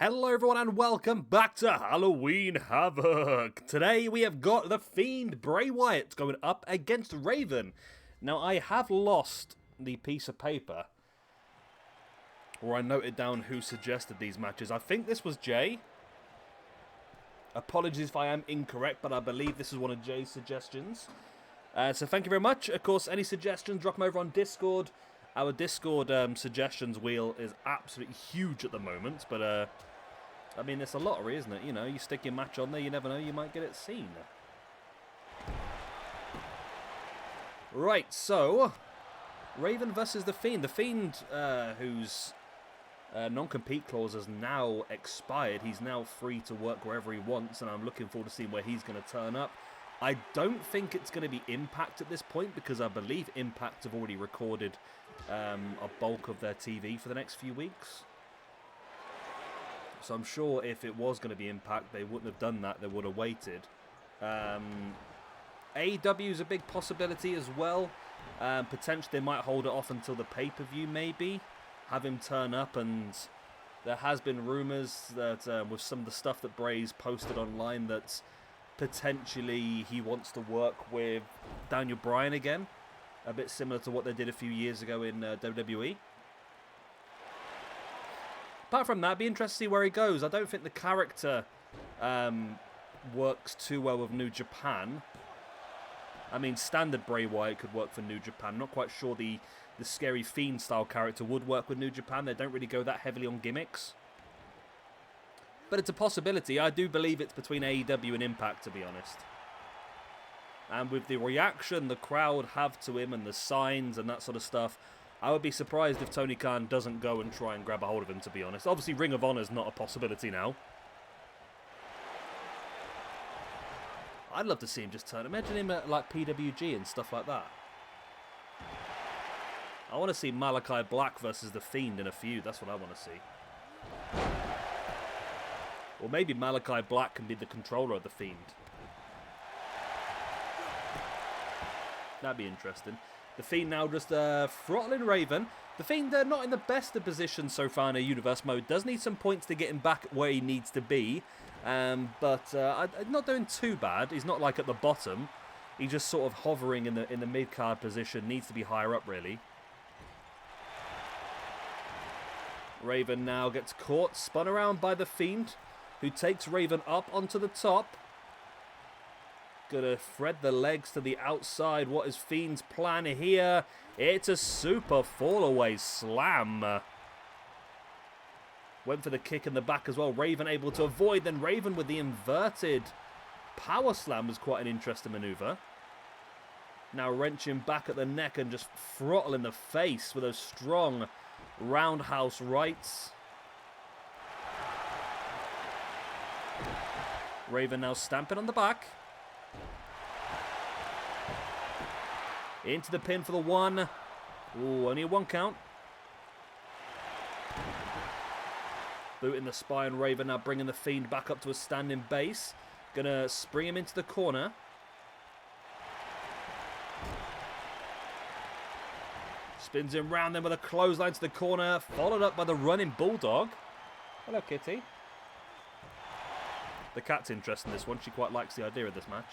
Hello everyone and welcome back to Halloween Havoc. Today we have got the Fiend, Bray Wyatt, going up against Raven. Now I have lost the piece of paper where I noted down who suggested these matches. I think this was Jay. Apologies if I am incorrect, but I believe this is one of Jay's suggestions. So thank you very much. Of course, any suggestions, drop them over on Discord. Our Discord suggestions wheel is absolutely huge at the moment, but I mean, it's a lottery, isn't it? You know, you stick your match on there, you never know, you might get it seen. Right, so Raven versus the Fiend. The Fiend, whose non-compete clause has now expired. He's now free to work wherever he wants, and I'm looking forward to seeing where he's going to turn up. I don't think it's going to be Impact at this point, because I believe Impact have already recorded a bulk of their TV for the next few weeks. So I'm sure if it was going to be Impact, they wouldn't have done that. They would have waited. AEW is a big possibility as well. Potentially they might hold it off until the pay-per-view maybe. Have him turn up, and there has been rumours that with some of the stuff that Bray's posted online that potentially he wants to work with Daniel Bryan again. A bit similar to what they did a few years ago in WWE. Apart from that, it'd be interesting to see where he goes. I don't think the character works too well with New Japan. I mean, standard Bray Wyatt could work for New Japan. Not quite sure the scary Fiend style character would work with New Japan. They don't really go that heavily on gimmicks. But it's a possibility. I do believe it's between AEW and Impact, to be honest. And with the reaction the crowd have to him and the signs and that sort of stuff, I would be surprised if Tony Khan doesn't go and try and grab a hold of him, to be honest. Obviously, Ring of Honor is not a possibility now. I'd love to see him just turn. Imagine him at like PWG and stuff like that. I want to see Malachi Black versus The Fiend in a feud. That's what I want to see. Or maybe Malachi Black can be the controller of The Fiend. That'd be interesting. The Fiend now just throttling Raven. The Fiend not in the best of positions so far in a Universe mode. Does need some points to get him back where he needs to be. But not doing too bad. He's not like at the bottom. He's just sort of hovering in the mid-card position. Needs to be higher up, really. Raven now gets caught. Spun around by the Fiend, who takes Raven up onto the top. Gonna thread the legs to the outside. What is Fiend's plan here? It's a super fall-away slam. Went for the kick in the back as well. Raven able to avoid. Then Raven with the inverted power slam was quite an interesting maneuver. Now wrenching back at the neck and just throttle in the face with those strong roundhouse rights. Raven now stamping on the back. Into the pin for the one. Ooh, only a one count. Boot in the spine. Raven now bringing the Fiend back up to a standing base. Gonna spring him into the corner. Spins him round then with a clothesline to the corner. Followed up by the running Bulldog. Hello, Kitty. The cat's interested in this one. She quite likes the idea of this match.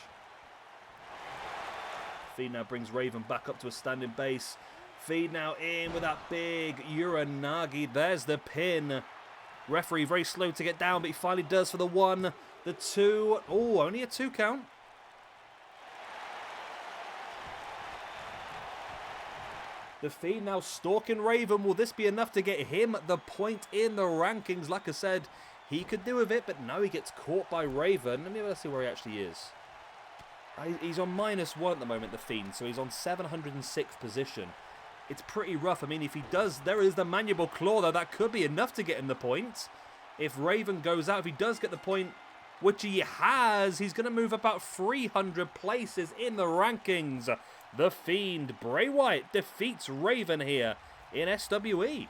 Fiend now brings Raven back up to a standing base. Fiend now in with that big Uranagi. There's the pin. Referee very slow to get down, but he finally does for the one, the two. Oh, only a 2 count. The Fiend now stalking Raven. Will this be enough to get him the point in the rankings? Like I said, he could do with it, but now he gets caught by Raven. Let me see where he actually is. He's on -1 at the moment, the Fiend, so he's on 706th position. It's pretty rough. I mean, if he does, there is the mandible claw, though. That could be enough to get him the point. If Raven goes out, if he does get the point, which he has, he's going to move about 300 places in the rankings. The Fiend, Bray Wyatt, defeats Raven here in SWE.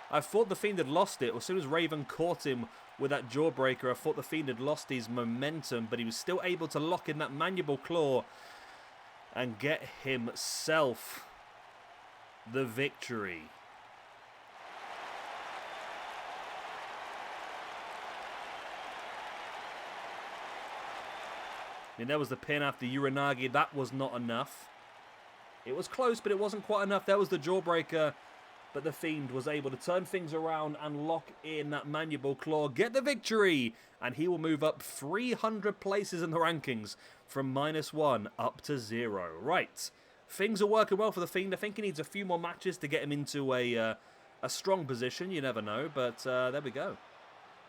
I thought the Fiend had lost it. As soon as Raven caught him with that jawbreaker, I thought the Fiend had lost his momentum, but he was still able to lock in that mandible claw and get himself the victory. I mean, there was the pin after Uranagi. That was not enough. It was close, but it wasn't quite enough. There was the jawbreaker. But the Fiend was able to turn things around and lock in that mandible claw, get the victory, and he will move up 300 places in the rankings from -1 up to 0. Right, things are working well for the Fiend. I think he needs a few more matches to get him into a strong position. You never know, but there we go.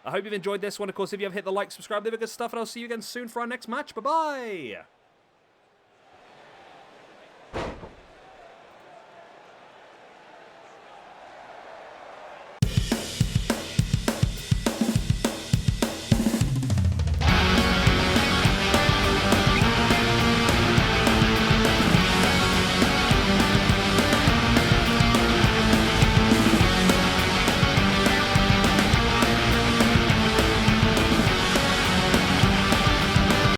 I hope you've enjoyed this one. Of course, if you have, hit the like, subscribe, leave a good stuff, and I'll see you again soon for our next match. Bye-bye!